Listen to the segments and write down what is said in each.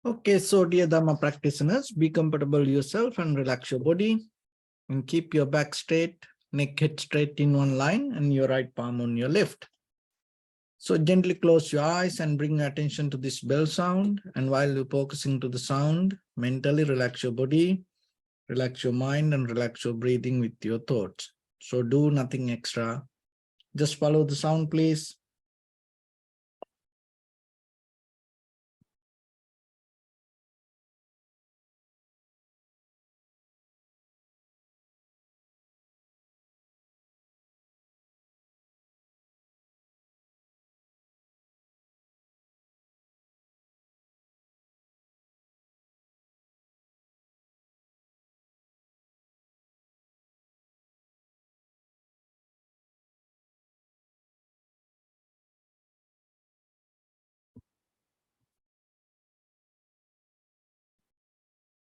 Okay, so dear Dharma practitioners, be comfortable yourself and relax your body and keep your back straight, neck head straight in one line and your right palm on your left. So gently close your eyes and bring your attention to this bell sound. And while you're focusing to the sound, mentally relax your body, relax your mind and relax your breathing with your thoughts. So do nothing extra. Just follow the sound, please.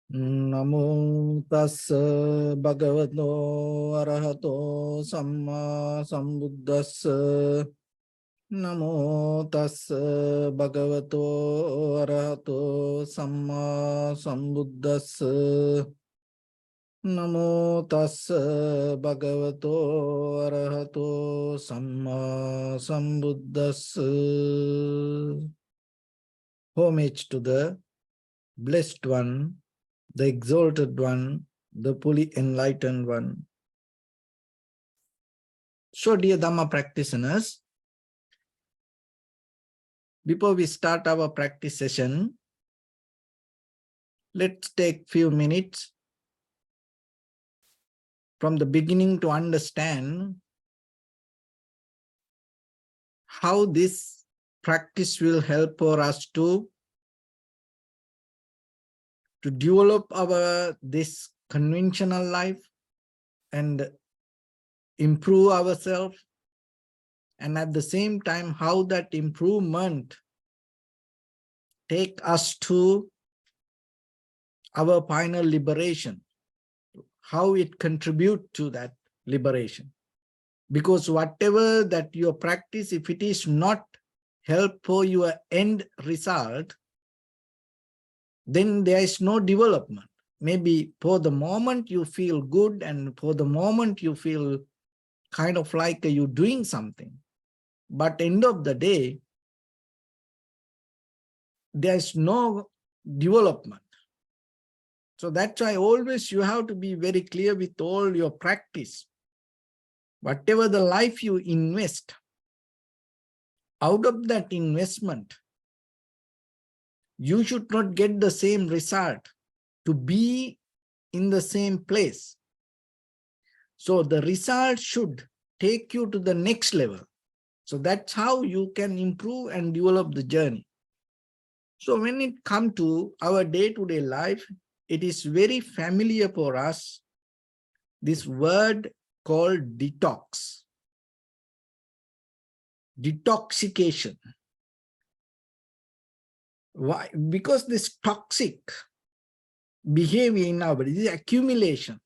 Namo tassa bhagavato arahato samma sambuddhassa. Namo tassa bhagavato arahato samma sambuddhassa. Namo tassa bhagavato arahato samma sambuddhassa. Homage to the Blessed One, the Exalted One, the fully enlightened one. So, dear Dhamma practitioners, before we start our practice session, let's take few minutes from the beginning to understand how this practice will help for us to develop this conventional life and improve ourselves, and at the same time how that improvement take us to our final liberation, how it contribute to that liberation. Because whatever that your practice, if it is not help for your end result, then there is no development. Maybe for the moment you feel good and for the moment you feel kind of like you're doing something. But end of the day, there's no development. So that's why always you have to be very clear with all your practice. Whatever the life you invest, out of that investment, you should not get the same result to be in the same place. So the result should take you to the next level. So that's how you can improve and develop the journey. So when it comes to our day-to-day life, it is very familiar for us, this word called detox, detoxification. Why? Because this toxic behavior in our body, this accumulation.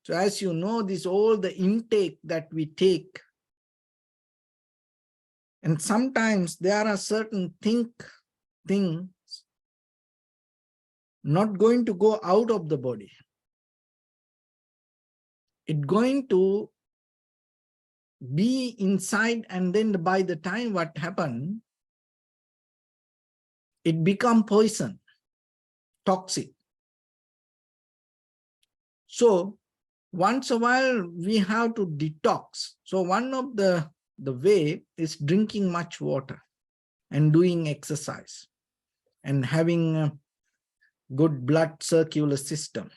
So as you know, this all the intake that we take, and sometimes there are certain things not going to go out of the body. It's going to be inside, and then by the time what happened, it become poison, toxic. So once a while we have to detox. So one of the way is drinking much water and doing exercise and having a good blood circular system.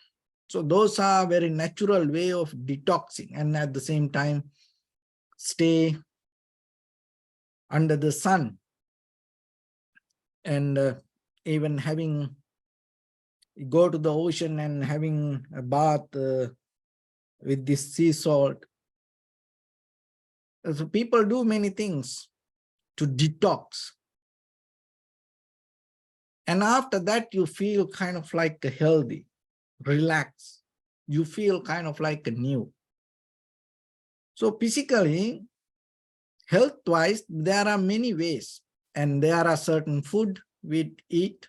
So those are very natural way of detoxing, and at the same time stay under the sun, and even go to the ocean and having a bath with this sea salt. So people do many things to detox. And after that, you feel kind of like healthy, relaxed. You feel kind of like new. So physically, health-wise, there are many ways. And there are certain food we eat,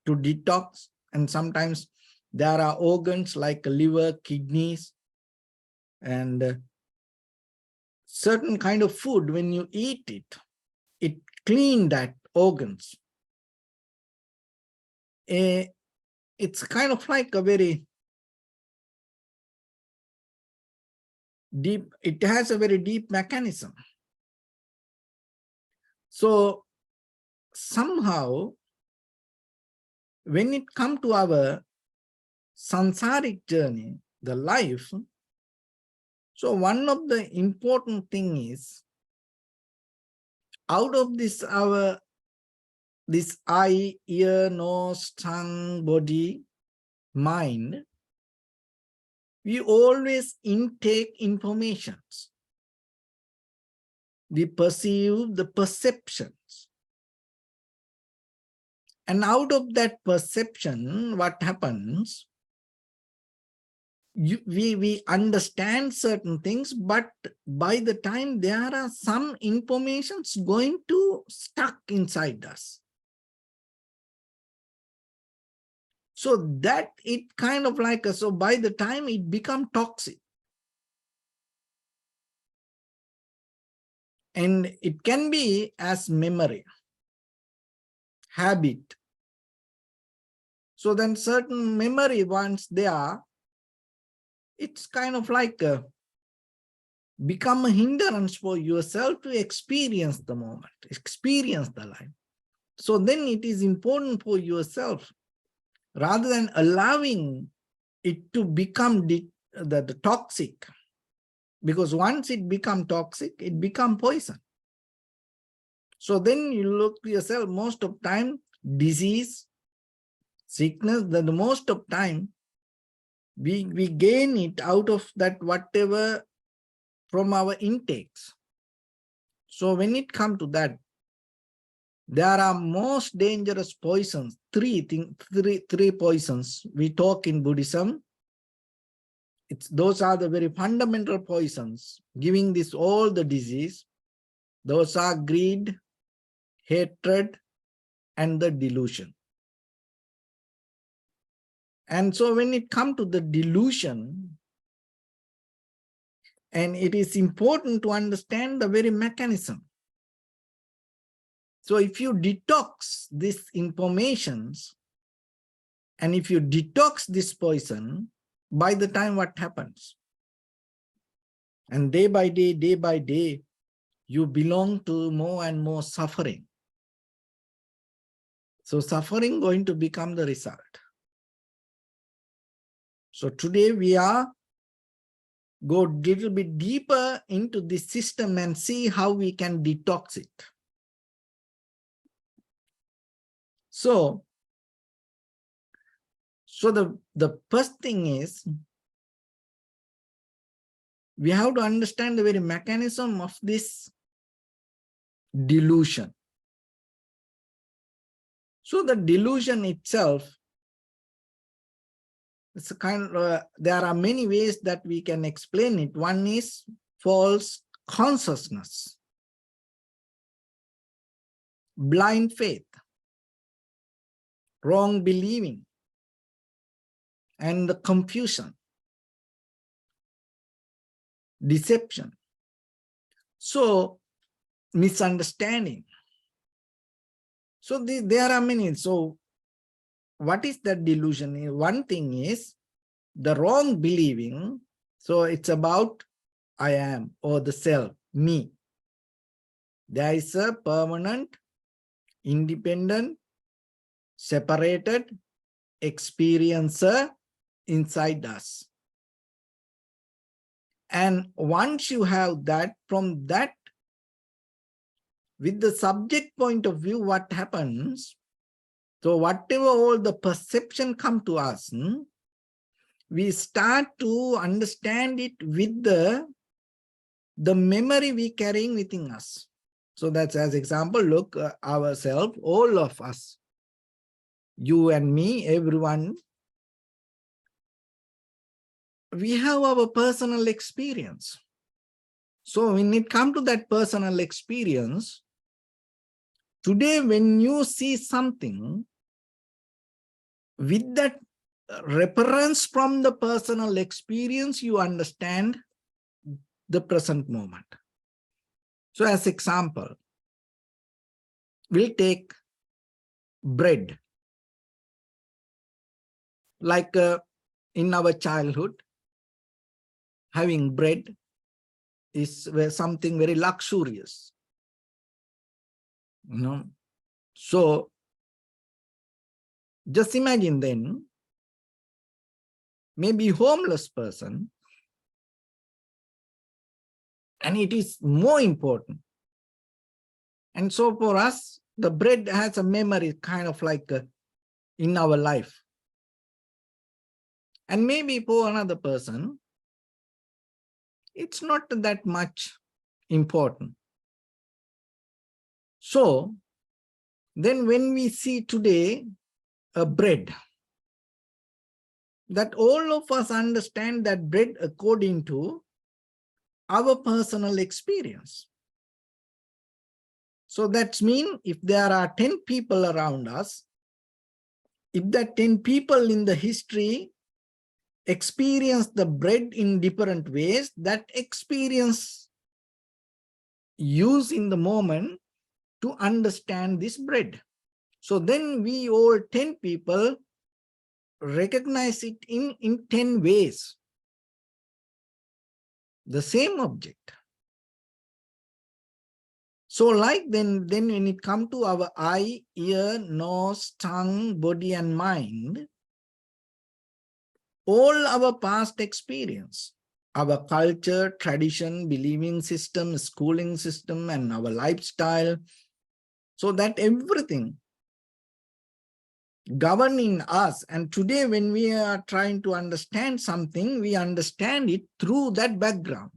to detox. And sometimes there are organs like liver, kidneys, and certain kind of food, when you eat it, it cleans that organs. It's kind of like a very deep, it has a very deep mechanism. So somehow, when it comes to our samsaric journey, the life, so one of the important thing is, out of this eye, ear, nose, tongue, body, mind, we always intake informations. We perceive the perceptions. And out of that perception, what happens? We understand certain things, but by the time there are some informations going to stuck inside us. So that it kind of like, so by the time it becomes toxic. And it can be as memory, habit. So then certain memory, once there, it's kind of like become a hindrance for yourself to experience the moment, experience the life. So then it is important for yourself, rather than allowing it to become the toxic, because once it becomes toxic, it becomes poison. So then you look to yourself, most of time, disease, sickness, the most of time, we gain it out of that whatever from our intakes. So when it comes to that, there are most dangerous poisons, three poisons we talk in Buddhism. Those are the very fundamental poisons giving this all the disease. Those are greed, hatred, and the delusion. And so when it comes to the delusion, and it is important to understand the very mechanism. So if you detox these informations, and if you detox this poison, by the time what happens? And day by day, you belong to more and more suffering. So suffering going to become the result. So today we are go a little bit deeper into this system and see how we can detox it. So the first thing is, we have to understand the very mechanism of this delusion. So the delusion itself, it's a kind of, there are many ways that we can explain it. One is false consciousness, blind faith, wrong believing, and the confusion, deception. So misunderstanding. So there are many. So what is that delusion? One thing is the wrong believing. So it's about I am, or the self, me. There is a permanent, independent, separated experiencer inside us. And once you have that, from that, with the subject point of view, what happens? So whatever all the perception come to us, we start to understand it with the memory we carrying within us. So that's, as example, look, ourselves, all of us, you and me, everyone, we have our personal experience. So when it comes to that personal experience, today when you see something, With that reference from the personal experience, you understand the present moment. So as example, we'll take bread. Like in our childhood, having bread is something very luxurious. So just imagine then, maybe homeless person, and it is more important. And so for us, the bread has a memory kind of like in our life. And maybe for another person, it's not that much important. So then when we see today a bread, that all of us understand that bread according to our personal experience. So that means if there are 10 people around us, if that 10 people in the history experience the bread in different ways, that experience use in the moment to understand this bread. So then we all 10 people recognize it in 10 ways, the same object. So like then when it comes to our eye, ear, nose, tongue, body, and mind, all our past experience, our culture, tradition, believing system, schooling system, and our lifestyle, so that everything governing us. And today when we are trying to understand something, we understand it through that background.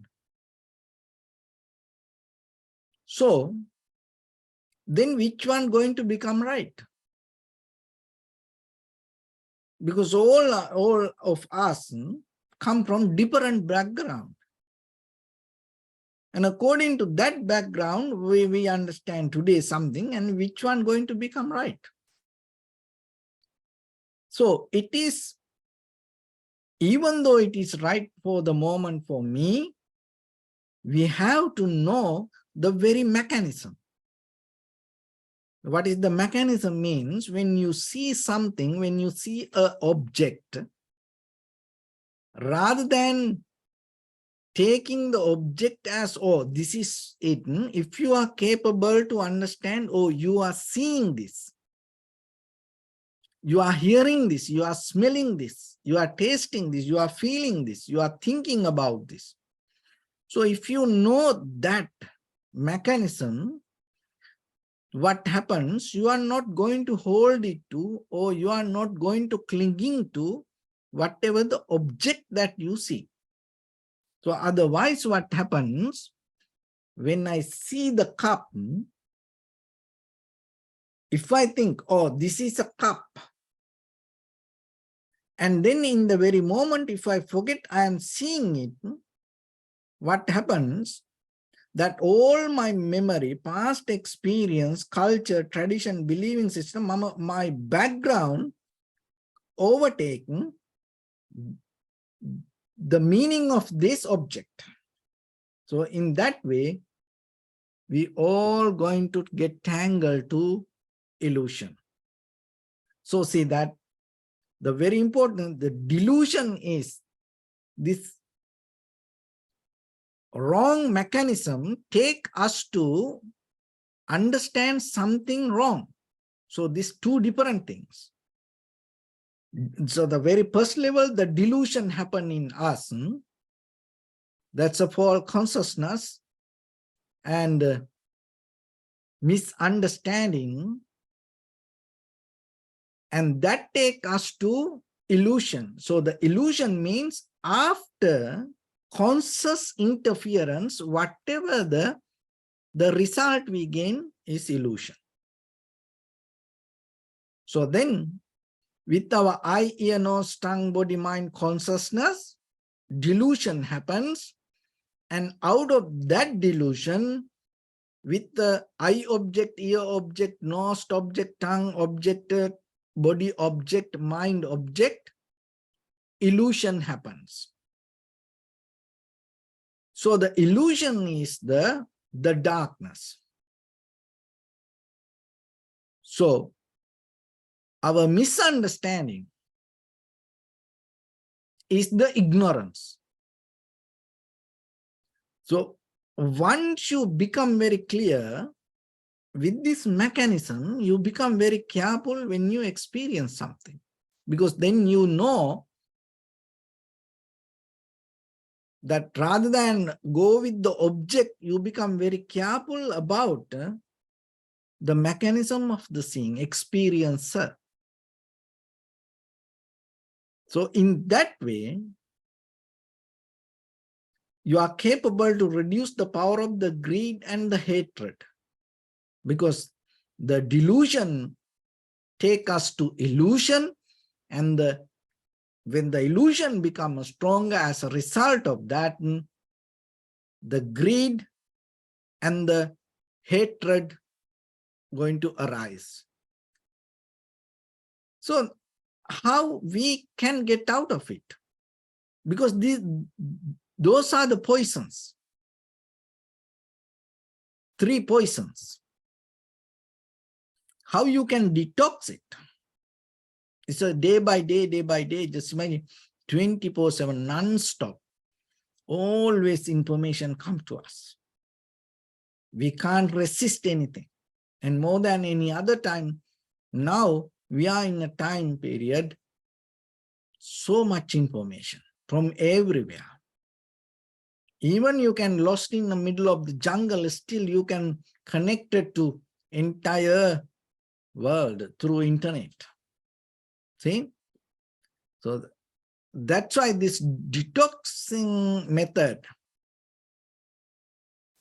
So then which one going to become right? Because all of us come from different background. And according to that background, we understand today something, and which one going to become right. So it is, even though it is right for the moment for me, we have to know the very mechanism. What is the mechanism means? When you see something, when you see an object, rather than taking the object as, oh, this is it, if you are capable to understand, oh, you are seeing this, you are hearing this, you are smelling this, you are tasting this, you are feeling this, you are thinking about this. So if you know that mechanism, what happens, you are not going to hold it to, or you are not going to clinging to whatever the object that you see. So otherwise what happens, when I see the cup, if I think, oh, this is a cup, and then in the very moment, if I forget I am seeing it, what happens? That all my memory, past experience, culture, tradition, believing system, my background overtaking the meaning of this object. So in that way, we all going to get tangled to illusion. So see that the very important, the delusion is this wrong mechanism take us to understand something wrong. So these two different things. So the very first level, the delusion happen in us. That's a false consciousness and misunderstanding. And that take us to illusion. So the illusion means after conscious interference, whatever the result we gain is illusion. So then with our eye, ear, nose, tongue, body, mind consciousness, delusion happens. And out of that delusion, with the eye object, ear object, nose object, tongue object, body object, mind object, illusion happens. So the illusion is the darkness. So our misunderstanding is the ignorance. So once you become very clear with this mechanism, you become very careful when you experience something, because then you know that rather than go with the object, you become very careful about the mechanism of the seeing, experiencer. So in that way, you are capable to reduce the power of the greed and the hatred, because the delusion take us to illusion, and when the illusion becomes stronger as a result of that, the greed and the hatred going to arise. So how we can get out of it? Because those are the poisons. 3 poisons. How you can detox it? It's a day by day, just imagine 24/7 non-stop. Always information come to us. We can't resist anything. And more than any other time, now we are in a time period, so much information from everywhere. Even you can lost in the middle of the jungle, still you can connect it to entire world through internet. See? So that's why this detoxing method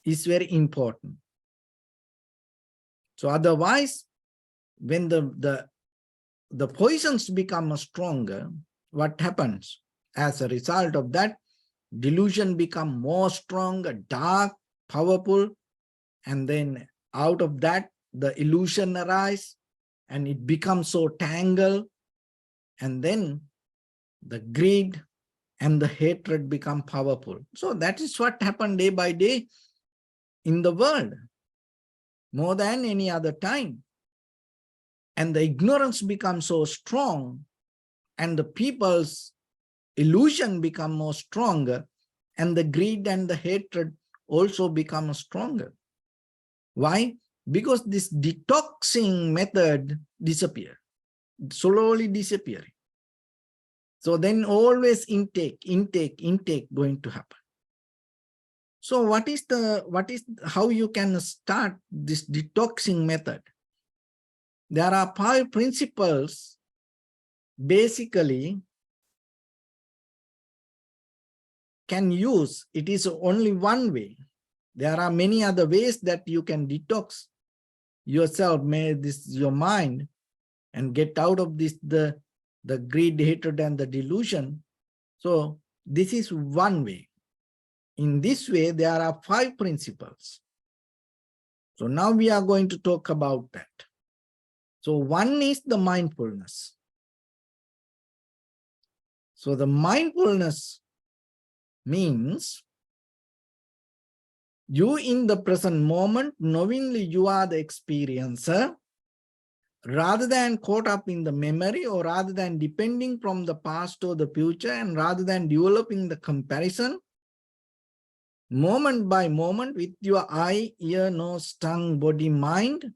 is very important. So otherwise, when the poisons become stronger, what happens? As a result of that, delusion become more stronger, dark, powerful, and then out of that, the illusion arise, and it becomes so tangled, and then the greed and the hatred become powerful. So that is what happened day by day in the world, more than any other time. And the ignorance becomes so strong, and the people's illusion become more stronger, and the greed and the hatred also become stronger. Why? Because this detoxing method disappears, slowly disappearing. So then always intake going to happen. So how you can start this detoxing method? There are 5 principles. Basically, can use. It is only one way. There are many other ways that you can detox yourself, your mind, and get out of this the greed, hatred, and the delusion. So this is one way. In this way, there are 5 principles. So now we are going to talk about that. So one is the mindfulness. So the mindfulness means you in the present moment, knowingly you are the experiencer, rather than caught up in the memory, or rather than depending from the past or the future, and rather than developing the comparison, moment by moment with your eye, ear, nose, tongue, body, mind,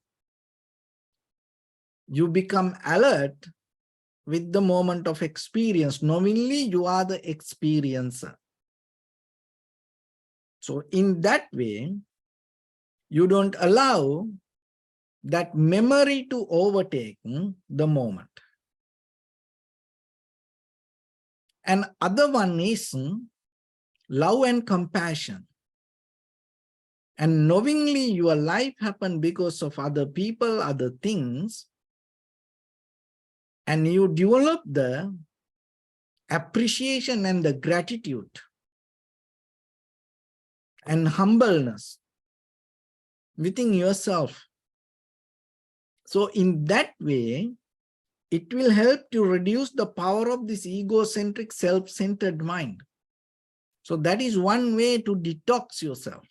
you become alert with the moment of experience. Knowingly you are the experiencer. So in that way, you don't allow that memory to overtake the moment. And other one is love and compassion. And knowingly your life happened because of other people, other things, and you develop the appreciation and the gratitude and humbleness within yourself. So in that way, it will help to reduce the power of this egocentric, self-centered mind. So that is one way to detox yourself.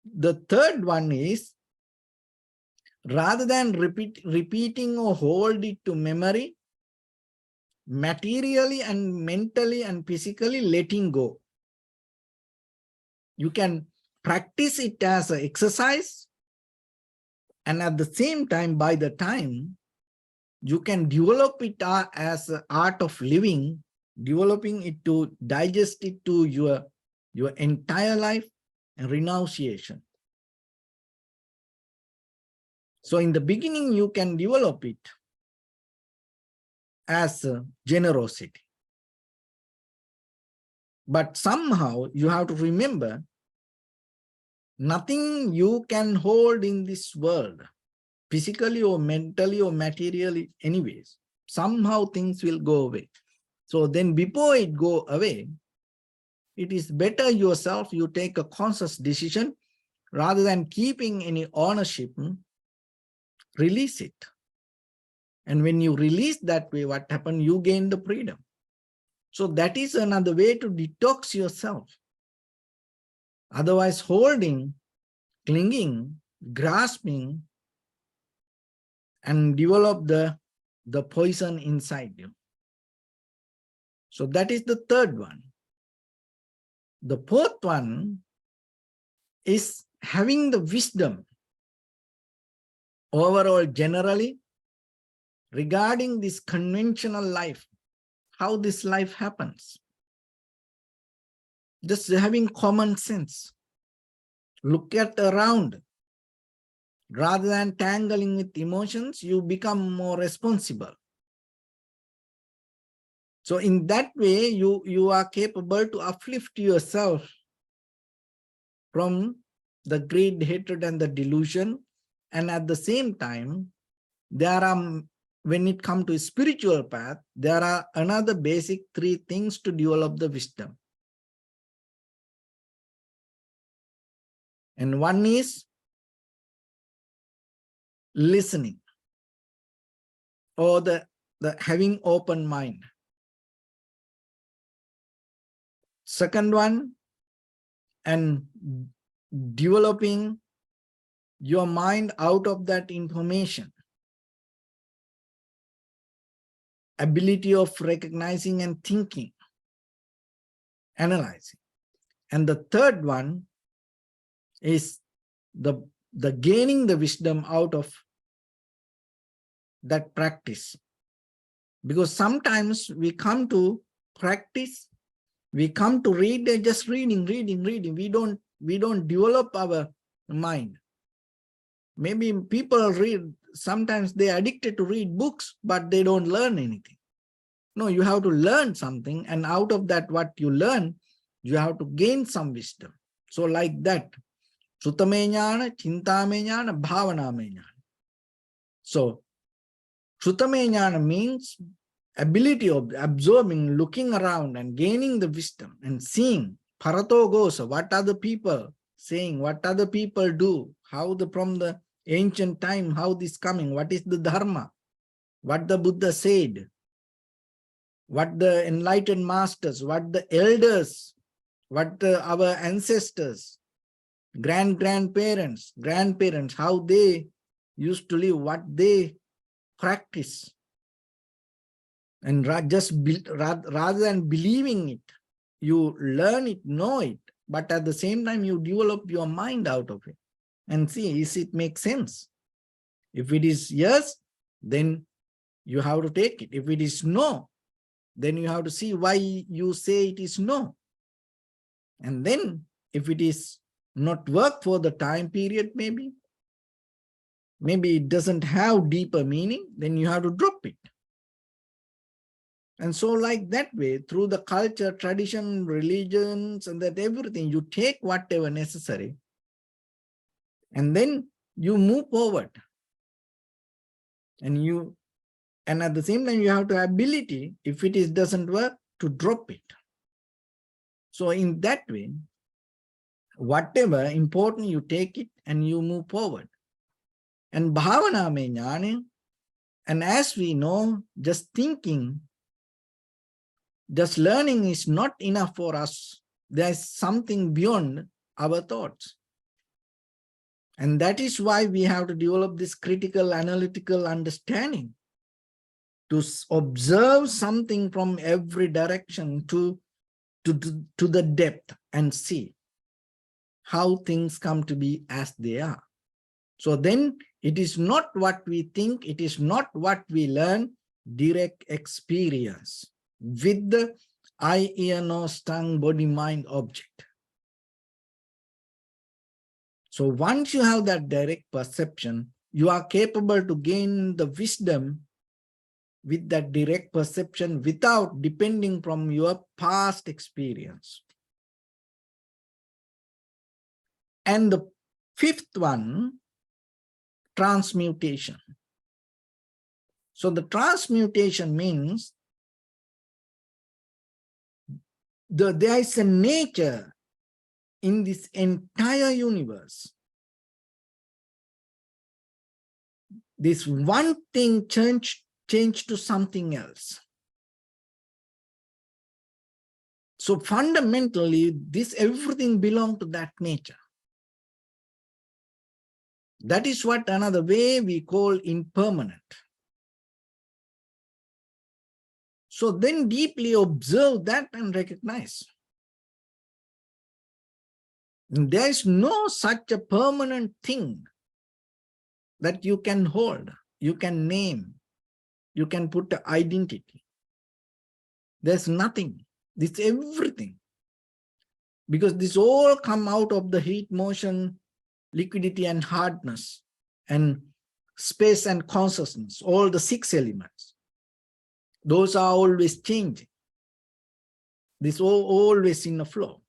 The third one is, rather than repeating or hold it to memory, materially and mentally and physically letting go. You can practice it as an exercise, and at the same time, by the time, you can develop it as an art of living, developing it to digest it to your entire life and renunciation. So in the beginning, you can develop it as generosity. But somehow you have to remember, nothing you can hold in this world, physically or mentally or materially anyways. Somehow things will go away. So then before it go away, it is better yourself, you take a conscious decision rather than keeping any ownership, release it. And when you release that way, what happened? You gain the freedom. So that is another way to detox yourself. Otherwise, holding, clinging, grasping, and develop the poison inside you. So that is the third one. The fourth one is having the wisdom overall generally regarding this conventional life, how this life happens. Just having common sense. Look at around. Rather than tangling with emotions, you become more responsible. So in that way, you are capable to uplift yourself from the greed, hatred, and the delusion. And at the same time, there are, when it comes to a spiritual path, there are another basic three things to develop the wisdom. And one is listening, or the having open mind. Second one, and developing your mind out of that information. Ability of recognizing and thinking, analyzing. And the third one is the gaining the wisdom out of that practice. Because sometimes we come to practice, we come to read, just reading. We don't develop our mind. Maybe people read, sometimes they're addicted to read books, but they don't learn anything. No, you have to learn something, and out of that, what you learn, you have to gain some wisdom. So like that, Sutame jnana, Chintame jnana, Bhavaname jnana. So Sutame jnana means ability of absorbing, looking around and gaining the wisdom and seeing Parato goes, what are the people saying, what other people do, how from the ancient time, how this coming, what is the Dharma, what the Buddha said, what the enlightened masters, what the elders, what our ancestors, grandparents, how they used to live, what they practice. And rather than believing it, you learn it, know it, but at the same time, you develop your mind out of it and see, is it make sense? If it is yes, then you have to take it. If it is no, then you have to see why you say it is no. And then if it is not work for the time period, maybe it doesn't have deeper meaning, then you have to drop it. And so like that way, through the culture, tradition, religions, and that everything, you take whatever necessary, and then you move forward. And at the same time, you have to have ability, if it doesn't work, to drop it. So in that way, whatever important, you take it and you move forward. And bhavana mein jnane, And as we know, just thinking, just learning is not enough for us. There's something beyond our thoughts. And that is why we have to develop this critical analytical understanding to observe something from every direction to the depth and see how things come to be as they are. So then it is not what we think, it is not what we learn, direct experience with the eye, ear, nose, tongue, body, mind object. So once you have that direct perception, you are capable to gain the wisdom with that direct perception without depending from your past experience. And the fifth one, transmutation. So the transmutation means there is a nature in this entire universe. This one thing change to something else. So fundamentally, everything belongs to that nature. That is what another way we call impermanent. So then deeply observe that and recognize. There is no such a permanent thing that you can hold, you can name, you can put an identity. There's nothing. This everything. Because this all come out of the heat, motion, liquidity and hardness and space and consciousness, all the 6 elements. Those are always changing. This always in a flow.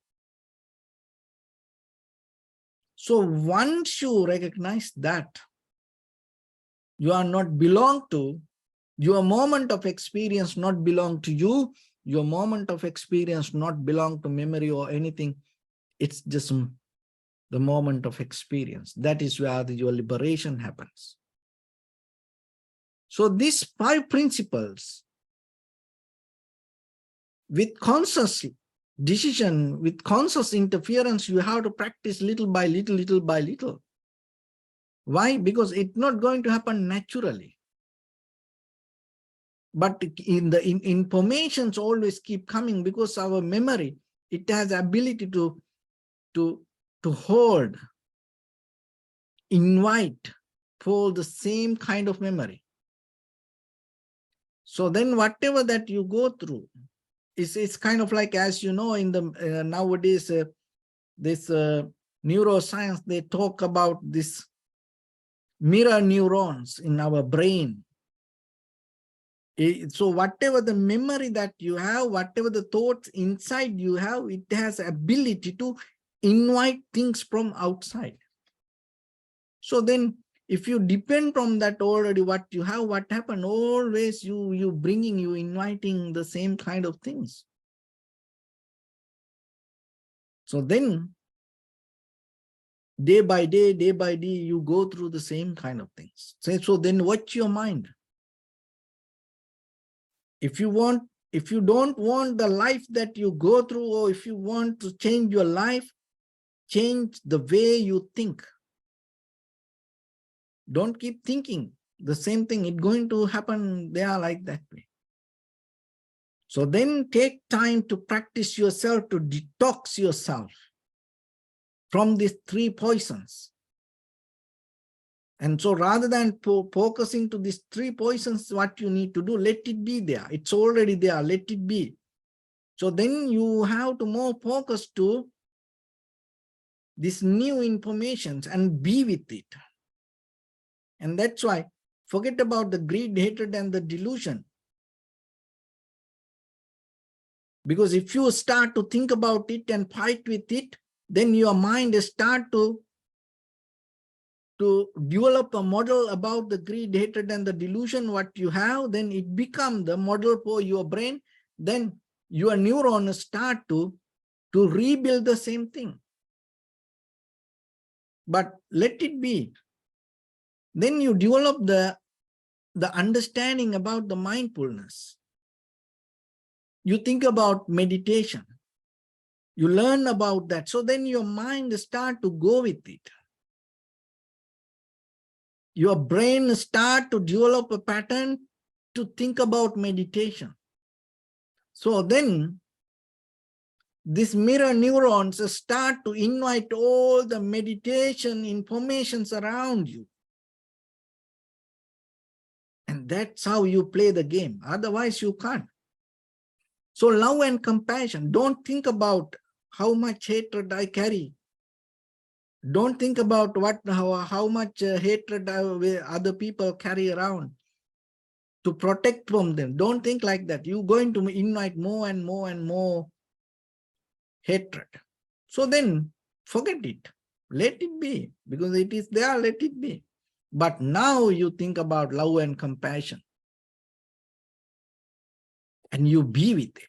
So once you recognize that you are not belong to, your moment of experience not belong to you, your moment of experience not belong to memory or anything, it's just the moment of experience. That is where your liberation happens. So these 5 principles, with conscious decision, with conscious interference, you have to practice little by little, little by little. Why? Because it's not going to happen naturally. But informations always keep coming because our memory, it has ability to hold, invite for the same kind of memory. So then whatever that you go through, it's kind of like, as you know, in the nowadays, this neuroscience, they talk about this mirror neurons in our brain. So whatever the memory that you have, whatever the thoughts inside you have, it has ability to invite things from outside. So then if you depend from that already what you have, what happened? Always you inviting the same kind of things. So then day by day, you go through the same kind of things. So then watch your mind. If you don't want the life that you go through, or if you want to change your life, change the way you think. Don't keep thinking the same thing. It's going to happen there like that way. So then take time to practice yourself, to detox yourself from these 3 poisons. And so rather than focusing to these 3 poisons, what you need to do, let it be there. It's already there, let it be. So then you have to more focus to this new information and be with it. And that's why forget about the greed, hatred, and the delusion. Because if you start to think about it and fight with it, then your mind start to develop a model about the greed, hatred, and the delusion what you have, then it becomes the model for your brain. Then your neurons start to rebuild the same thing. But let it be. Then you develop the the understanding about the mindfulness. You think about meditation. You learn about that. So then your mind start to go with it. Your brain start to develop a pattern to think about meditation. So then these mirror neurons start to invite all the meditation informations around you. And that's how you play the game. Otherwise, you can't. So love and compassion. Don't think about how much hatred I carry. Don't think about how much hatred other people carry around to protect from them. Don't think like that. You're going to invite more and more and more hatred. So then forget it. Let it be. Because it is there, let it be. But now you think about love and compassion. And you be with it.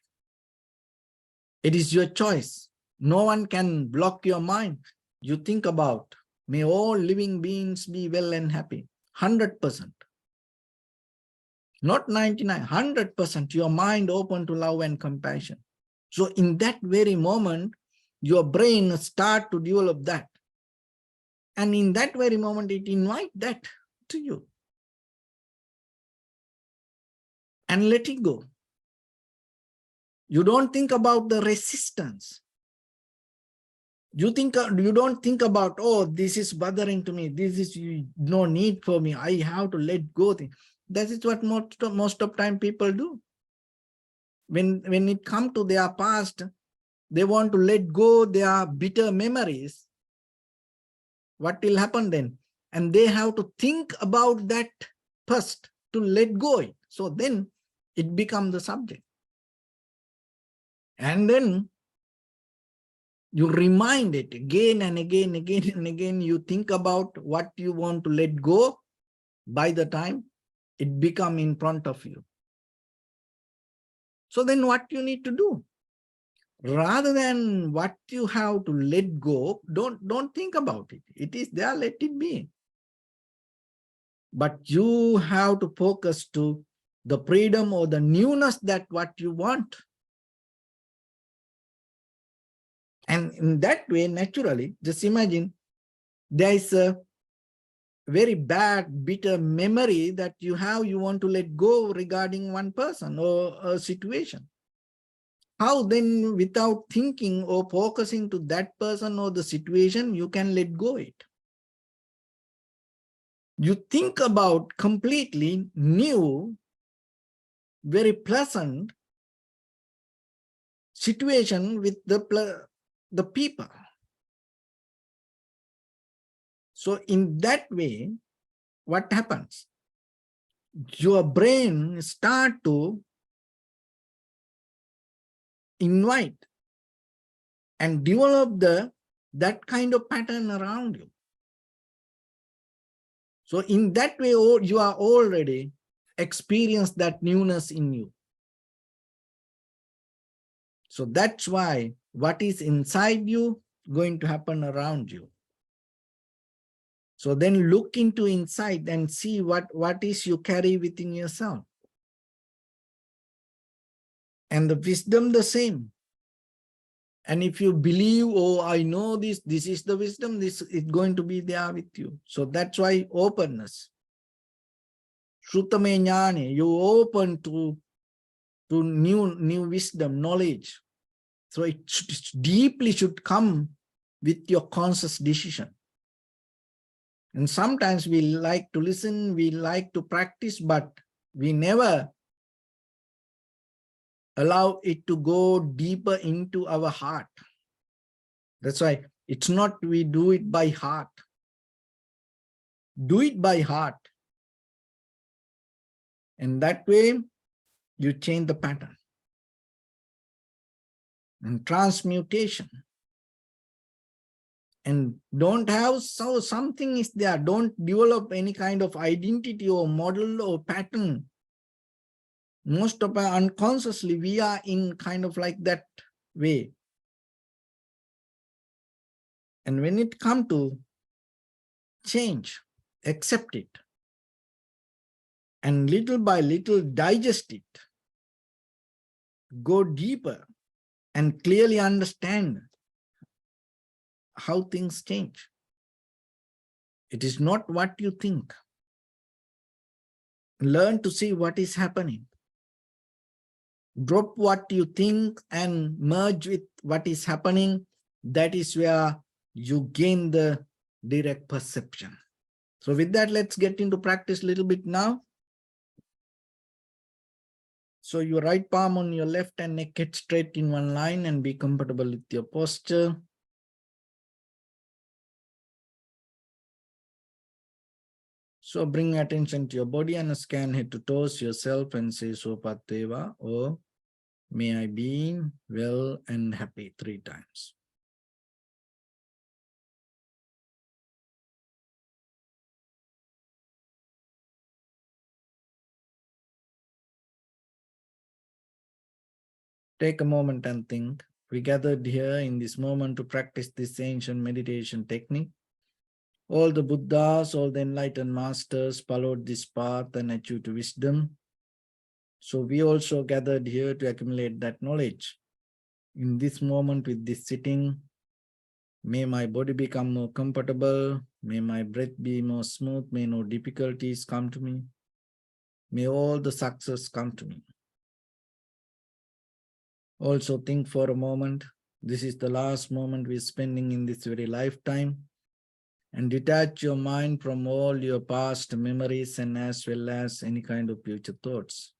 It is your choice. No one can block your mind. You think about, may all living beings be well and happy. 100%. Not 99, 100%. Your mind open to love and compassion. So in that very moment, your brain start to develop that. And in that very moment, it invite that to you. And let it go. You don't think about the resistance. You don't think about, oh, this is bothering to me. This is no need for me. I have to let go. That is what most of time people do. When it comes to their past, they want to let go their bitter memories. What will happen then? And they have to think about that first to let go it. So then it becomes the subject. And then you remind it again and again, again and again. You think about what you want to let go. By the time it becomes in front of you. So then what you need to do? Rather than what you have to let go, don't think about it. It is there, let it be. But you have to focus to the freedom or the newness that what you want. And in that way, naturally, just imagine there is a very bad, bitter memory that you have, you want to let go regarding one person or a situation. How then, without thinking or focusing to that person or the situation, you can let go it? You think about completely new, very pleasant situation with the people. So in that way, what happens? Your brain start to invite and develop that kind of pattern around you. So in that way, you are already experienced that newness in you. So that's why what is inside you going to happen around you. So then look into inside and see what is you carry within yourself. And the wisdom the same. And if you believe, oh, I know this is the wisdom, this is going to be there with you. So that's why openness. Shrutame jnane, you open to new wisdom, knowledge. So it deeply should come with your conscious decision. And sometimes we like to listen, we like to practice, but we never allow it to go deeper into our heart. That's why it's not we do it by heart. Do it by heart. And that way, you change the pattern. And transmutation. And don't have, so something is there. Don't develop any kind of identity or model or pattern. Most of our unconsciously, we are in kind of like that way. And when it comes to change, accept it. and little by little digest it, go deeper, and clearly understand how things change. It is not what you think. Learn to see what is happening. Drop what you think and merge with what is happening. That is where you gain the direct perception. So with that, let's get into practice a little bit now. So your right palm on your left and neck head straight in one line and be comfortable with your posture. So bring attention to your body and scan head to toes yourself and say Sopateva, or may I be well and happy 3 times. Take a moment and think. We gathered here in this moment to practice this ancient meditation technique. All the Buddhas, all the enlightened masters followed this path and achieved wisdom. So we also gathered here to accumulate that knowledge. In this moment with this sitting, may my body become more comfortable. May my breath be more smooth. May no difficulties come to me. May all the success come to me. Also think for a moment, this is the last moment we're spending in this very lifetime, and detach your mind from all your past memories and as well as any kind of future thoughts.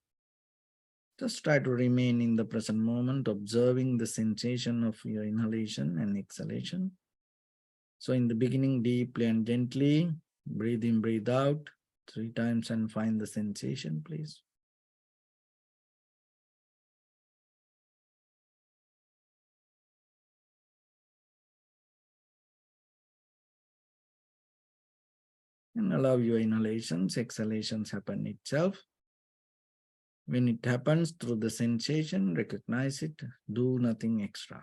Just try to remain in the present moment, observing the sensation of your inhalation and exhalation. So in the beginning, deeply and gently, breathe in, breathe out 3 times and find the sensation, please. And allow your inhalations, exhalations happen itself. When it happens through the sensation, recognize it, do nothing extra.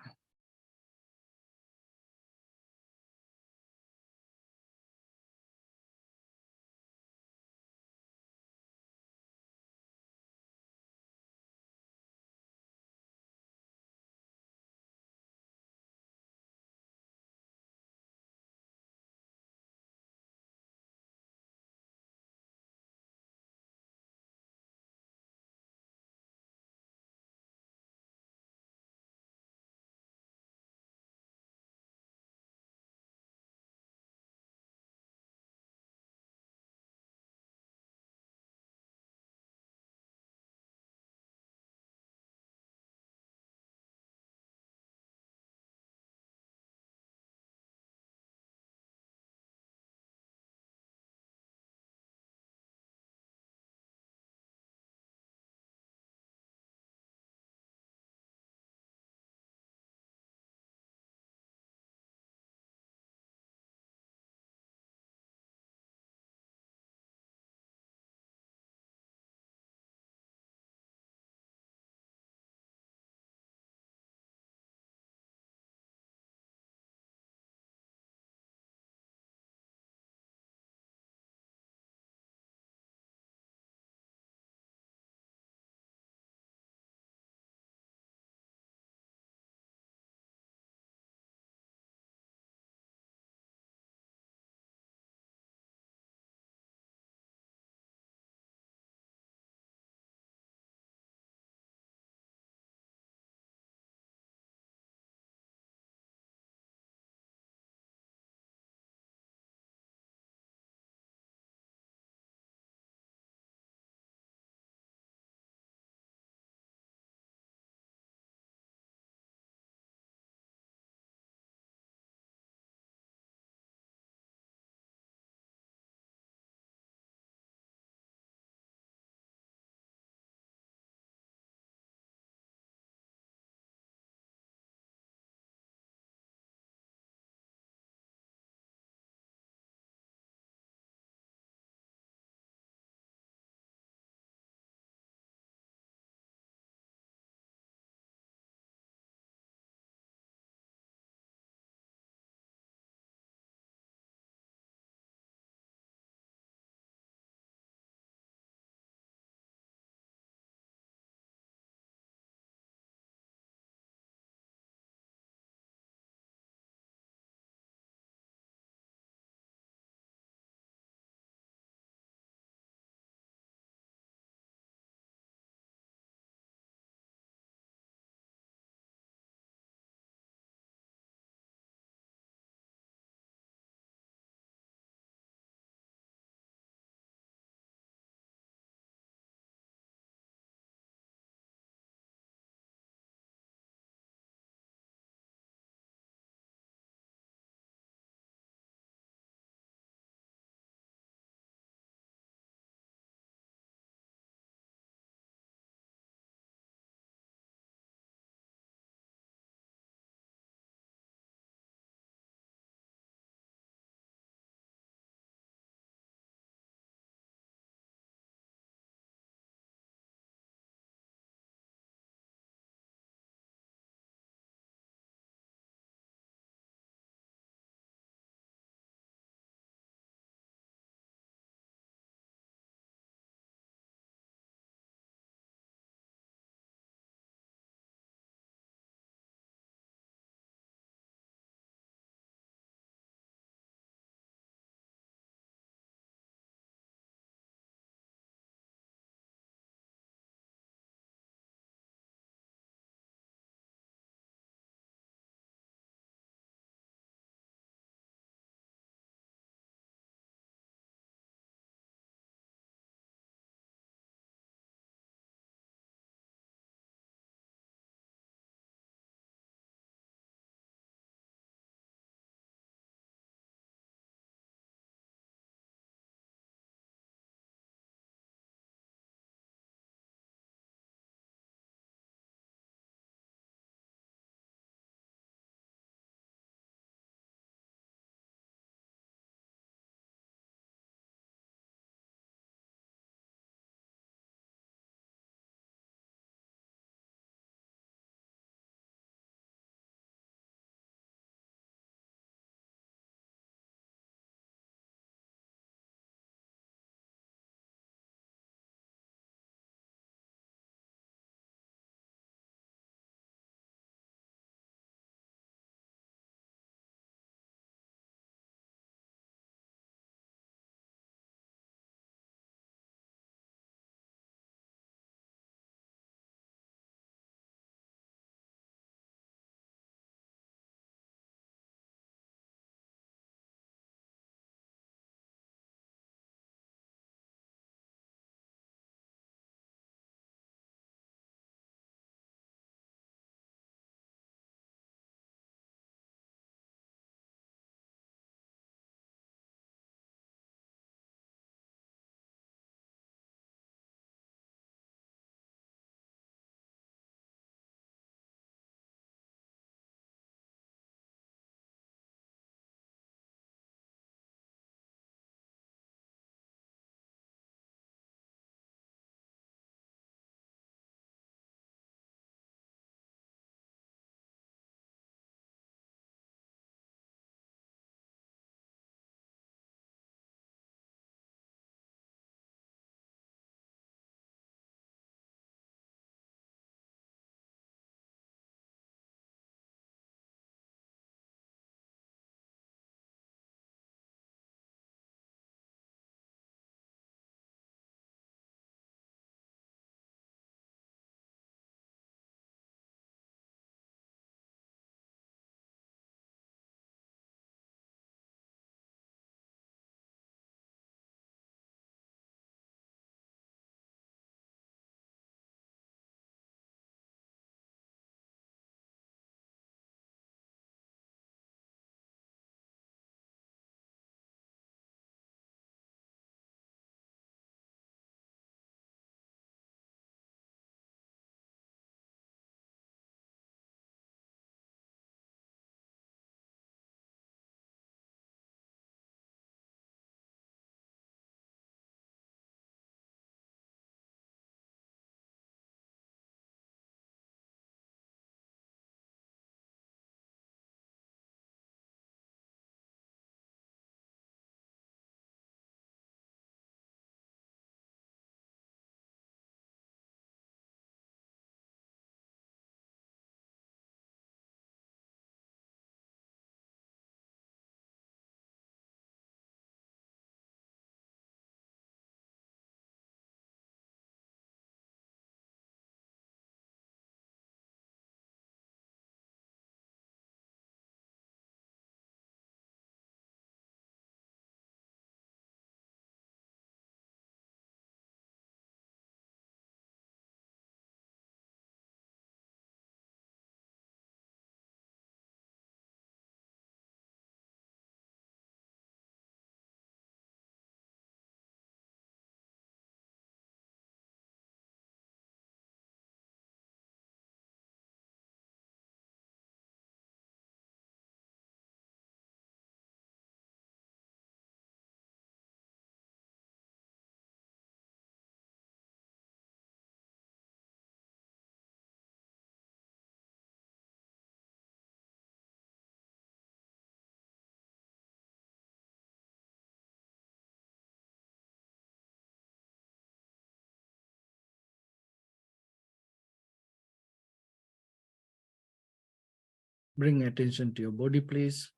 Bring attention to your body, please.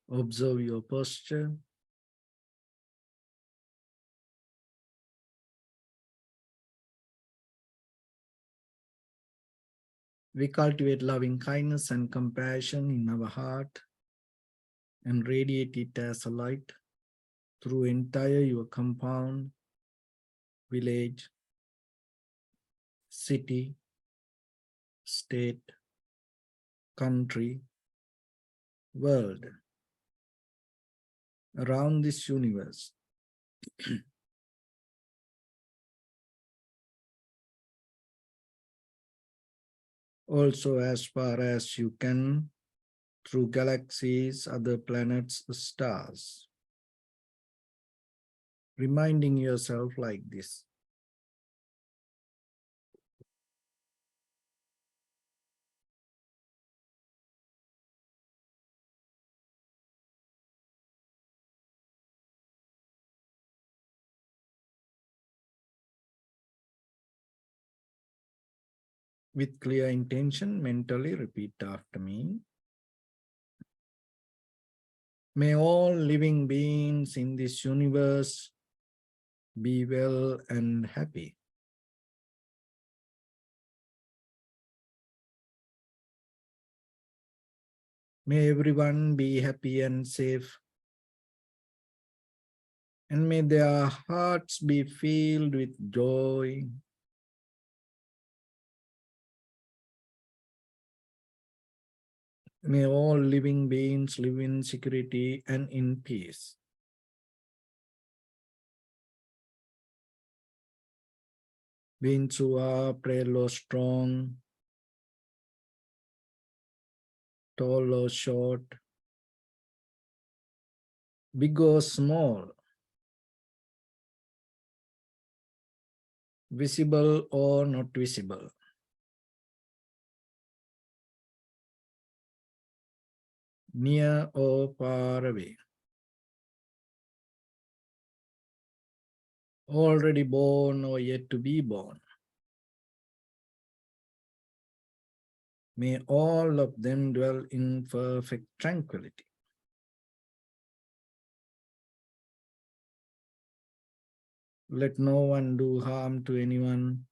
Observe your posture. We cultivate loving kindness and compassion in our heart and radiate it as a light through entire your compound, village, city, state, country, world, around this universe. Also, as far as you can, through galaxies, other planets, stars. Reminding yourself like this. With clear intention, mentally repeat after me. May all living beings in this universe be well and happy. May everyone be happy and safe. And may their hearts be filled with joy. May all living beings live in security and in peace. Beings who are frail or strong, tall or short, big or small, visible or not visible. Near or far away. Already born or yet to be born. May all of them dwell in perfect tranquility. Let no one do harm to anyone.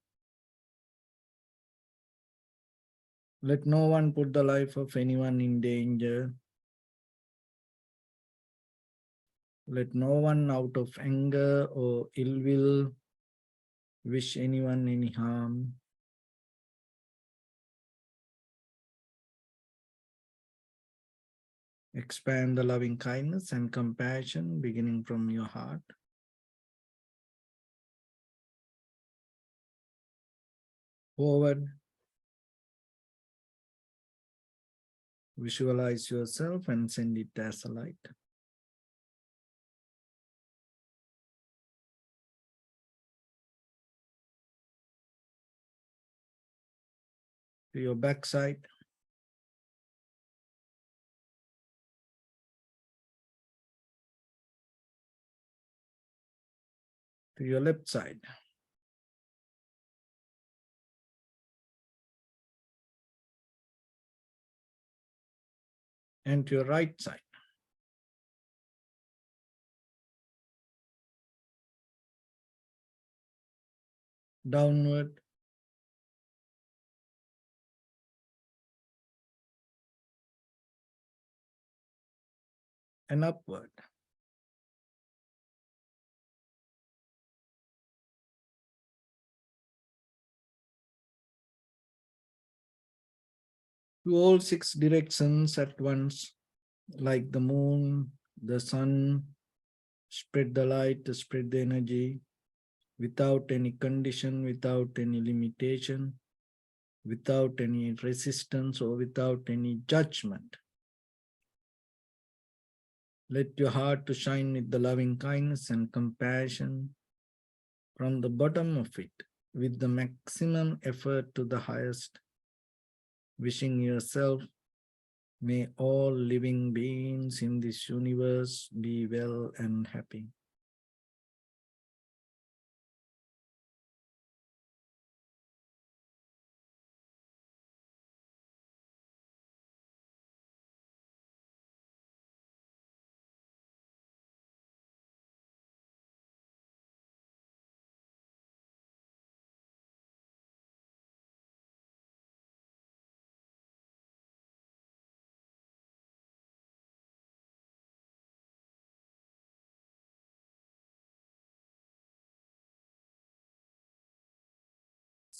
Let no one put the life of anyone in danger. Let no one out of anger or ill will wish anyone any harm. Expand the loving kindness and compassion beginning from your heart. Forward. Visualize yourself and send it as a light. To your backside. To your left side. And to your right side. Downward. And upward. To all 6 directions at once, like the moon, the sun, spread the light, spread the energy, without any condition, without any limitation, without any resistance or without any judgment. Let your heart to shine with the loving kindness and compassion from the bottom of it, with the maximum effort to the highest, wishing yourself, may all living beings in this universe be well and happy.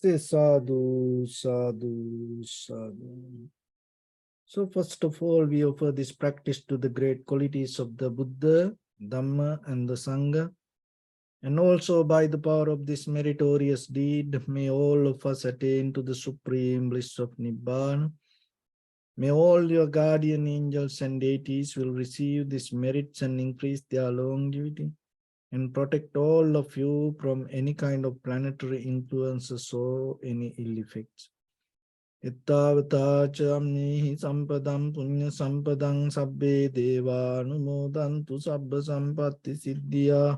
Say sadhu, sadhu, sadhu. So first of all, we offer this practice to the great qualities of the Buddha, Dhamma, and the Sangha. And also by the power of this meritorious deed, may all of us attain to the supreme bliss of Nibbana. May all your guardian angels and deities will receive these merits and increase their longevity and protect all of you from any kind of planetary influences or any ill effects. Ittavata chamnihi sampadam punya sampadam sabbe deva numodantu sabba sampatti siddhya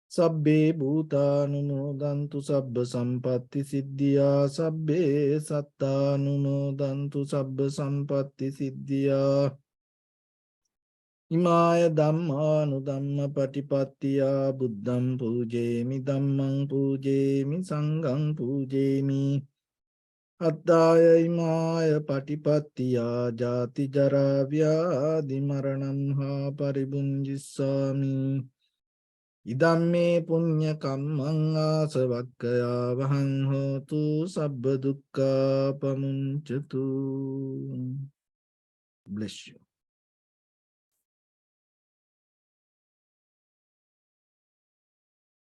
sabbe bhuta numodantu sabba sampatti siddhya sabbe satta numodantu sabba sampatti siddhya Imaya dhamma nu dhamma patipattiya buddham pujemi dhammam pujemi sangham pujemi Addaya imaya patipattiya jati jara vyadi maranam ha paribunjissami Idamme punya kammang asavakkaya vahang hotu sabba dukkha pamuncatu. Bless you.